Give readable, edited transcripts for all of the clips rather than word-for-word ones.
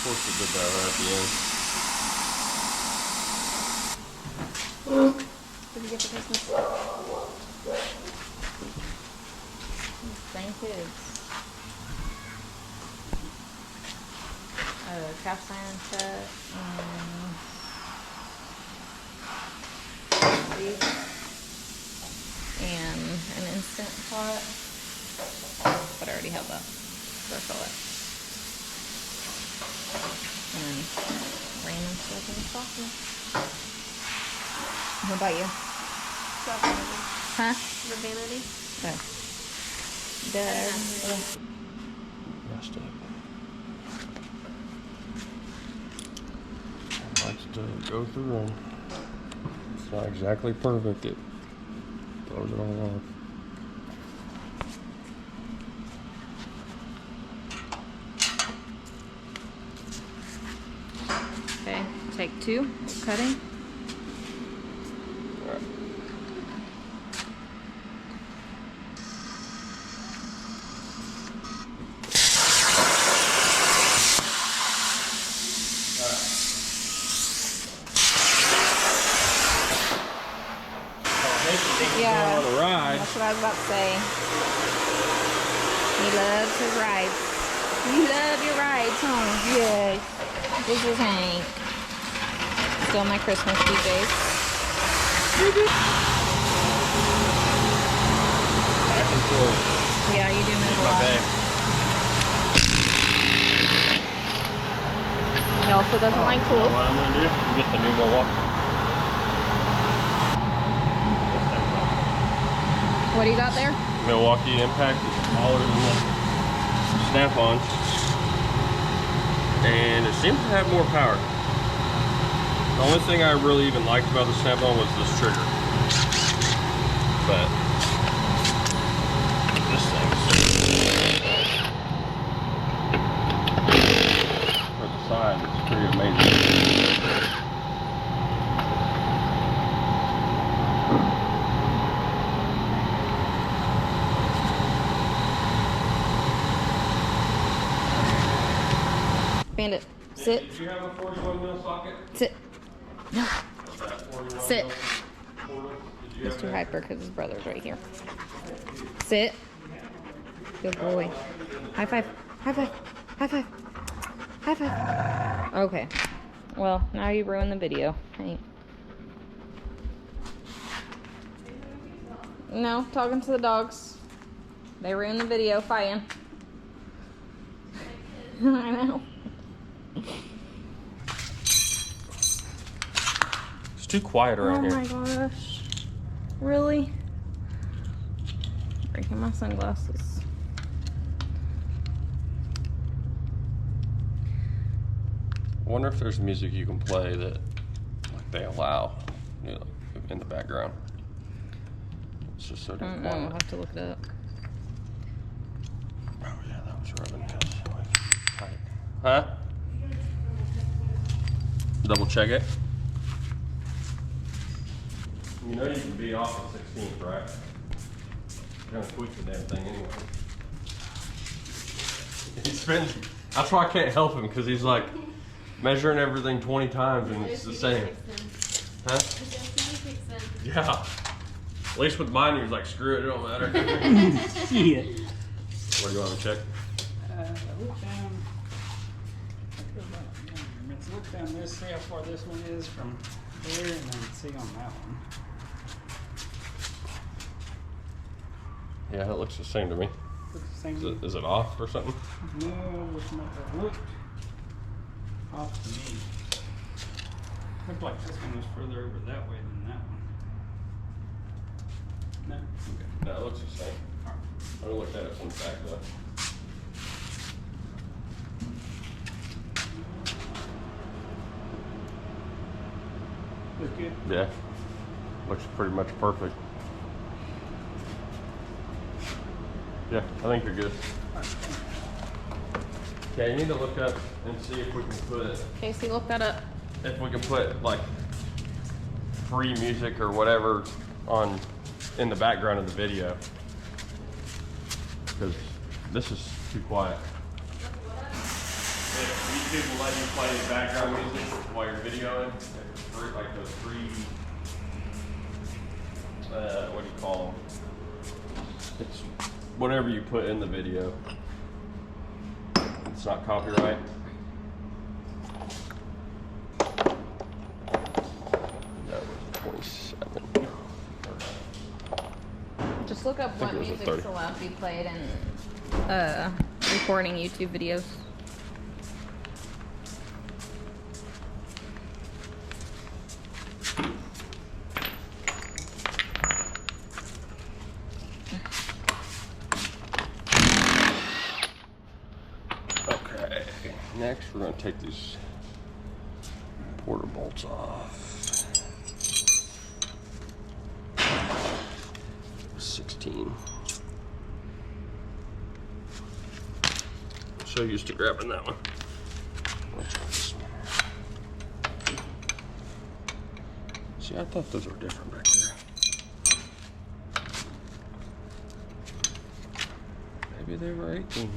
Of course we did that right at the end. What did you get for Christmas? Same kids. Cast iron set. And an instant pot. But I already have that. Circle it. And random stuff in the stocking. What about you? Huh? The vanity. Okay. Messed up. I like to go through them. It's not exactly perfect. It throws it all off. Okay, take 2, cutting. Alright. Yeah, On a ride. that's what I was about to say. He loves his rides. You love your rides, huh? Yes. This is Hank. Still my Christmas PJs. Back and forth. Yeah, you do move a My lot. bag. He also doesn't like You know tools. what I'm gonna do? Get the new Milwaukee. What do you got there? Milwaukee Impact is smaller than the Snap-on, and it seems to have more power. The only thing I really even liked about the Snap-on was this trigger, but this thing for the side, it's pretty amazing. Bandit, sit, Did you have a 41 mil socket? sit. No, That 41 sit. mil portal? Did you He's have too that? hyper because his brother's right here. Sit. Good boy. High five. High five. High five. High five. Okay. Well, now you ruined the video. Hey. No, talking to the dogs. They ruined the video fighting. I know. It's too quiet around Oh here. my gosh. Really? Breaking my sunglasses. I wonder if there's music you can play that like they allow, you know, like in the background. It's just so I damn don't know. I'll quiet. have to look it up. Oh yeah, that was rubbing his. Huh? Double check it. You know you can be off at 16th, right? You're gonna tweak the damn thing anyway. He spends. That's why I can't help him, because he's like measuring everything 20 times and it's the same. Huh? Yeah. At least with mine, he was like, screw it, it don't matter. Shit. What do you want to check? Look down. Let's look down this, see how far this one is from there, and then see on that one. Yeah, it looks the same to me. Looks the same. Is it off or something? No, looks like it looked off to me. Looked like this one was further over that way than that one. No? Okay. No, it looks the same. I looked at it from the back though. Looks good. Yeah, looks pretty much perfect. Yeah, I think you're good. Okay, you need to look up and see if we can put, Casey, look that up. if we can put like free music or whatever on in the background of the video, because this is too quiet. YouTube will let you play background music while you're videoing. Like those free, what do you call them? It's whatever you put in the video. It's not copyright. That was 27. Just look up what music's allowed to be played in recording YouTube videos. Okay, next we're going to take these porter bolts off. 16. I'm so used to grabbing that one. Let's try this one. See, I thought those were different back there. Maybe they were 18.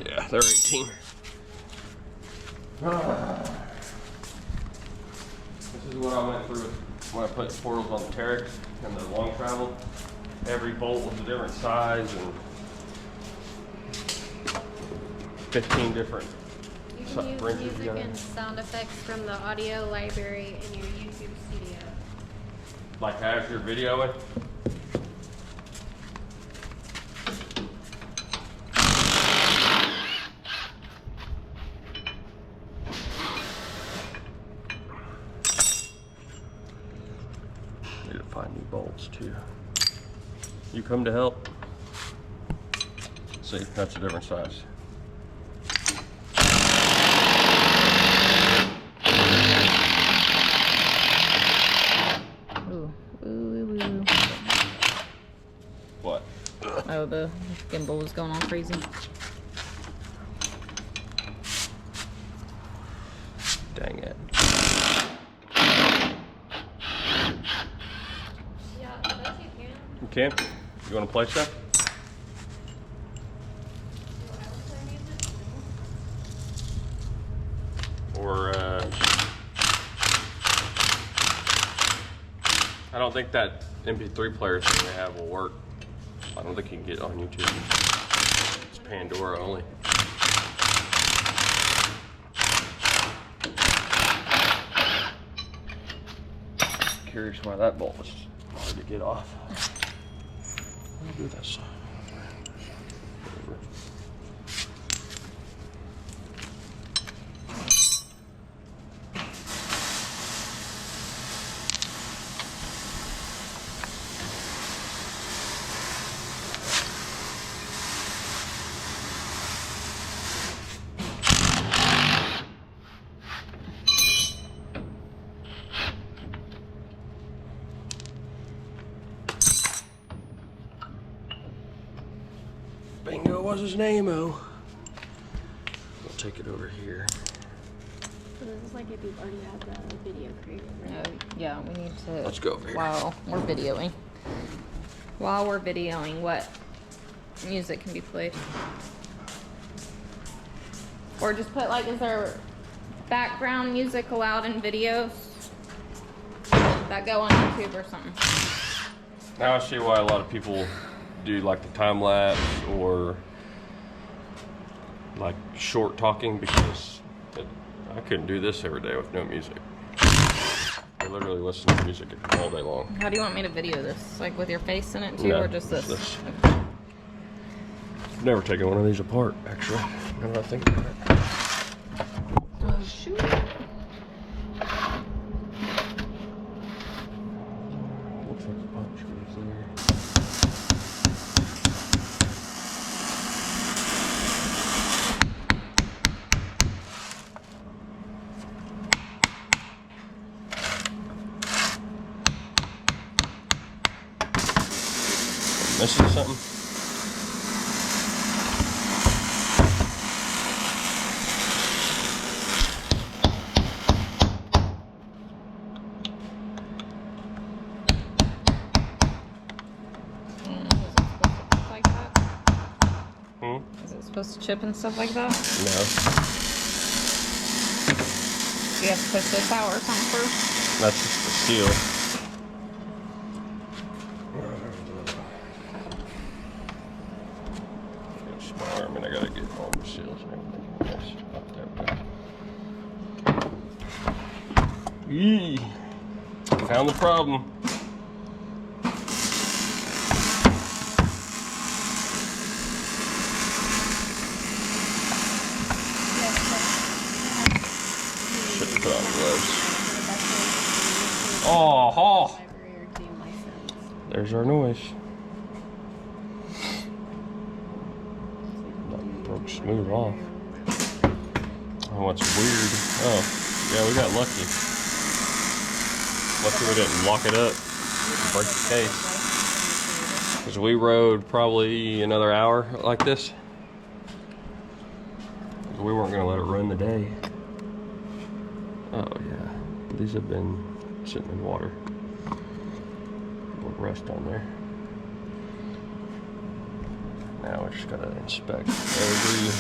Yeah, they're 18. This is what I went through when I put portals on the Terex and the long travel. Every bolt was a different size and 15 different You can use wrenches music together. and sound effects from the audio library in your YouTube studio. Like as you're videoing. Need to find new bolts too. You come to help. See, that's a different size. Ooh, ooh, ooh, ooh. What? Oh, the gimbal was going all crazy. Dang it. Yeah, those you can. You can? You want to play stuff? Or, I don't think that MP3 player thing they have will work. I don't think you can get it on YouTube. It's Pandora only. Curious why that bolt was hard to get off. I'll do this. Whatever. Bingo was his name-o. We'll take it over here. So this is like if you've already had the video created, right? Yeah, we need to. Let's go over here. While we're videoing. While we're videoing, what music can be played? Or just put like, is there background music allowed in videos that go on YouTube or something? Now I see why a lot of people do like the time lapse or like short talking, because I couldn't do this every day with no music. I literally listen to music all day long. How do you want me to video this? Like with your face in it too, No, or just this? just this. I've never taken one of these apart, actually. Now that I think about it. Oh shoot. Looks like the punch goes there. Missing something? Was it supposed to look like that? Hmm? supposed to chip and stuff like that? No. You have to push this out or something first? That's just the steel. Smaller. I mean, I gotta get all the seals and everything. Yes. Oh, there we go. Yee. Found the problem. Shouldn't put on gloves. Oh, there's our noise. That broke smooth off. Oh, what's weird? Oh, yeah, we got lucky. Lucky we didn't lock it up, break the case. Because we rode probably another hour like this. We weren't going to let it run the day. Oh yeah, these have been sitting in water. A little rust on there. Now we just gotta inspect every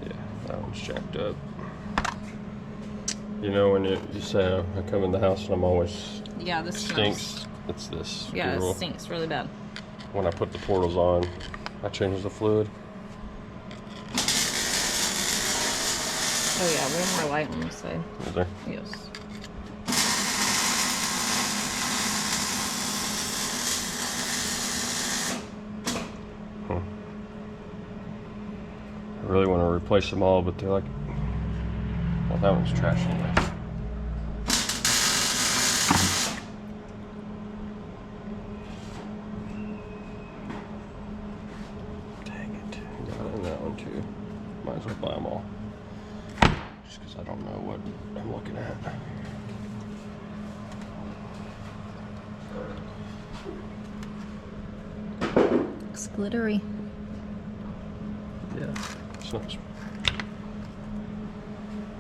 yeah, that one's jacked up. You know when you say I come in the house and I'm always this stinks. It's this. Screw. It stinks really bad. When I put the portals on, I change the fluid. Oh yeah, one more light on this side. Is there? Yes. I really want to replace them all, but they're like, well, that one's trash anyway. Dang it. Got it in that one too. Might as well buy them all. Just because I don't know what I'm looking at. Looks glittery. Yeah. It's not.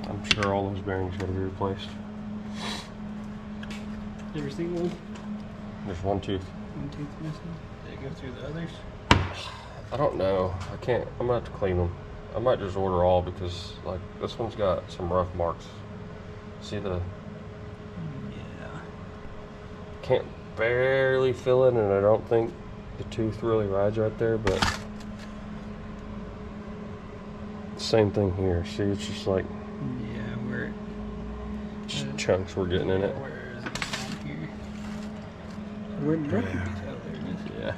I'm sure all those bearings got to be replaced. Every single one? There's one tooth. One tooth missing? Did it go through the others? I don't know. I can't. I'm gonna have to clean them. I might just order all because, like, this one's got some rough marks. See the? Yeah. Can't barely feel it, and I don't think the tooth really rides right there. But same thing here. See, it's just like Yeah, where just chunks we're getting in it. Where is it down here? Where the broken piece out there is. Yeah.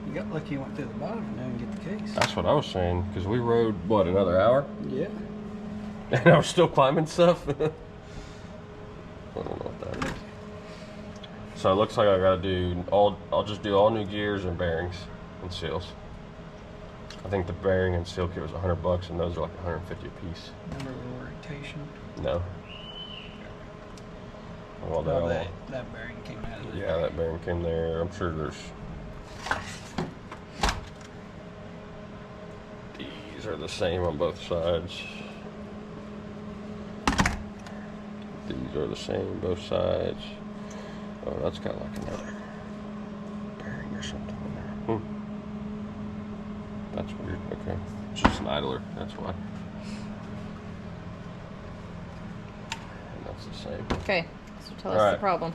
You got lucky you went through the bottom and didn't get the case. That's what I was saying, because we rode, what, another hour? Yeah. And I was still climbing stuff? I don't know what that is. So it looks like I gotta do I'll just do all new gears and bearings and seals. I think the bearing and seal kit was $100 and those are like 150 a piece. Number of rotation. No. Well, Oh, that bearing came out of there. yeah, that bearing came there. I'm sure there's... These are the same on both sides. These are the same both sides. Oh, that's got like another bearing or something in there. That's weird. Okay. It's just an idler. That's why. And that's the same. Okay, so tell us All right. the problem.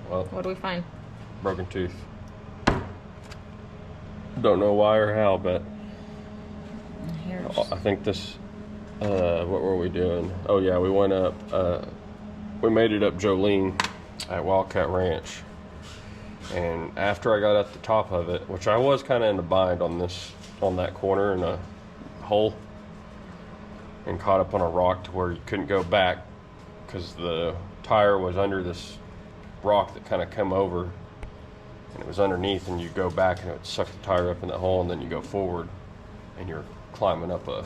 Well, What do we find? broken tooth. Don't know why or how, but Here's I think this, what were we doing? Oh yeah, we went up, we made it up Jolene at Wildcat Ranch. And after I got at the top of it, which I was kind of in a bind on that corner in a hole, and caught up on a rock to where you couldn't go back because the tire was under this rock that kind of come over, and it was underneath, and you go back and it would suck the tire up in that hole, and then you go forward and you're climbing up a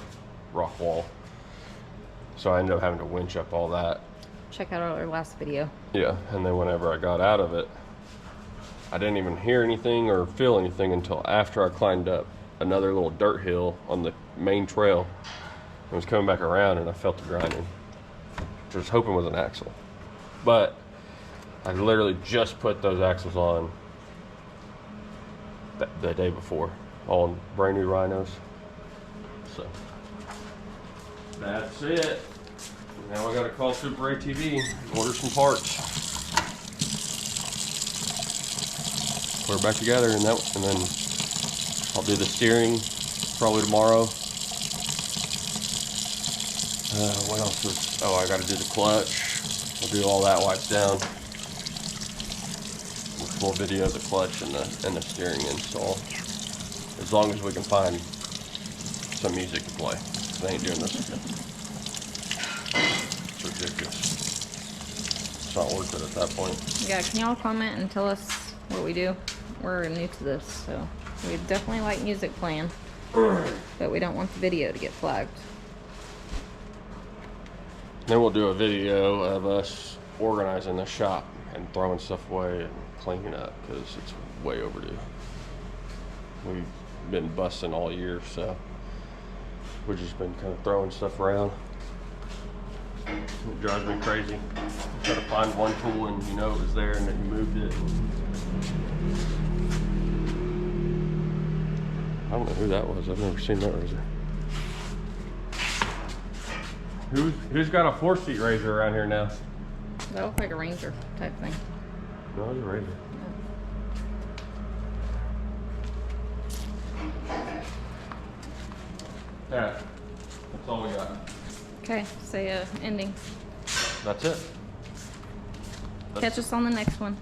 rock wall. So I ended up having to winch up all that. check out our last video. Yeah, and then whenever I got out of it, I didn't even hear anything or feel anything until after I climbed up another little dirt hill on the main trail. I was coming back around and I felt the grinding, which I was hoping was an axle. But I literally just put those axles on the day before, all brand new rhinos. So that's it. Now I gotta call Super ATV, order some parts, put her back together, and then I'll do the steering probably tomorrow. What else is? Oh, I gotta do the clutch. I'll do all that while it's down. Full video of the clutch and the steering install. As long as we can find some music to play. They ain't doing this again. It's ridiculous. It's not worth it at that point. Yeah, can y'all comment and tell us what we do? We're new to this, so we definitely like music playing, but we don't want the video to get flagged. Then we'll do a video of us organizing the shop and throwing stuff away and cleaning up because it's way overdue. We've been busting all year, so we've just been kind of throwing stuff around. It drives me crazy. You try to find one tool and you know it was there and then you moved it. I don't know who that was. I've never seen that razor. Who's got a 4-seat razor around here now? That looks like a Ranger type thing. No, it's a razor. Yeah, that's all we got. Okay, say ending. That's it. Catch us on the next one.